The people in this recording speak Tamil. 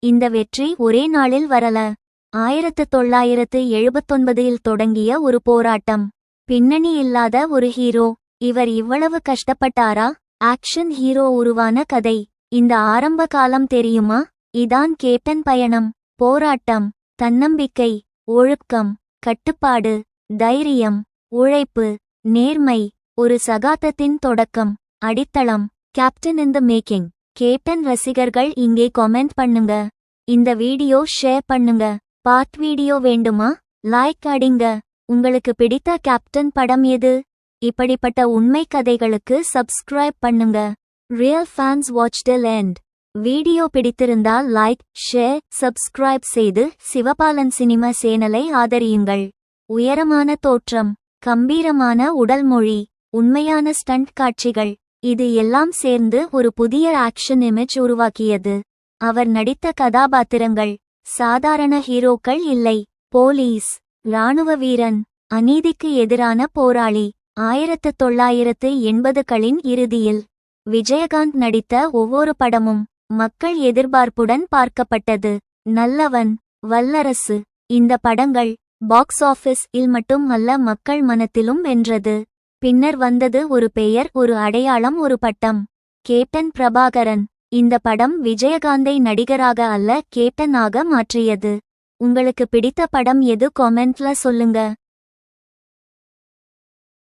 இந்த வெற்றி ஒரே நாளில் வரல. 1979இல் தொடங்கிய ஒரு போராட்டம். பின்னணி இல்லாத ஒரு ஹீரோ. இவர் இவ்வளவு கஷ்டப்பட்டாரா? ஆக்ஷன் ஹீரோ உருவான கதை. இந்த ஆரம்ப காலம் தெரியுமா? இதான் கேப்டன் பயணம். போராட்டம், தன்னம்பிக்கை, ஒழுக்கம், கட்டுப்பாடு, தைரியம், உழைப்பு, நேர்மை. ஒரு சகாப்தத்தின் தொடக்கம், அடித்தளம். கேப்டன் இன் தி மேக்கிங். கேப்டன் ரசிகர்கள் இங்கே கமெண்ட் பண்ணுங்க. இந்த வீடியோ ஷேர் பண்ணுங்க. பார்ட் வீடியோ வேண்டுமா? லைக் அடிங்க. உங்களுக்கு பிடித்த கேப்டன் படம் எது? இப்படிப்பட்ட உண்மை கதைகளுக்கு சப்ஸ்கிரைப் பண்ணுங்க. Real fans watch till end. Video பிடித்திருந்தால் லைக், ஷேர், சப்ஸ்கிரைப் செய்து சிவபாலன் சினிமா சேனலை ஆதரியுங்கள். உயரமான தோற்றம், கம்பீரமான உடல் மொழி, உண்மையான ஸ்டண்ட் காட்சிகள், இது எல்லாம் சேர்ந்து ஒரு புதிய ஆக்ஷன் இமேஜ் உருவாக்கியது. அவர் நடித்த கதாபாத்திரங்கள் சாதாரண ஹீரோக்கள் இல்லை. போலீஸ், இராணுவ வீரன், அநீதிக்கு எதிரான போராளி. 1980களின் இறுதியில் விஜயகாந்த் நடித்த ஒவ்வொரு படமும் மக்கள் எதிர்பார்ப்புடன் பார்க்கப்பட்டது. நல்லவன், வல்லரசு. இந்த படங்கள் பாக்ஸ் ஆஃபீஸ் இல் மட்டும் அல்ல, மக்கள் மனத்திலும் வென்றது. பின்னர் வந்தது ஒரு பெயர், ஒரு அடையாளம், ஒரு பட்டம். கேப்டன் பிரபாகரன். இந்த படம் விஜயகாந்தை நடிகராக அல்ல, கேப்டனாக மாற்றியது. உங்களுக்கு பிடித்த படம் எது? காமெண்ட்ல சொல்லுங்க.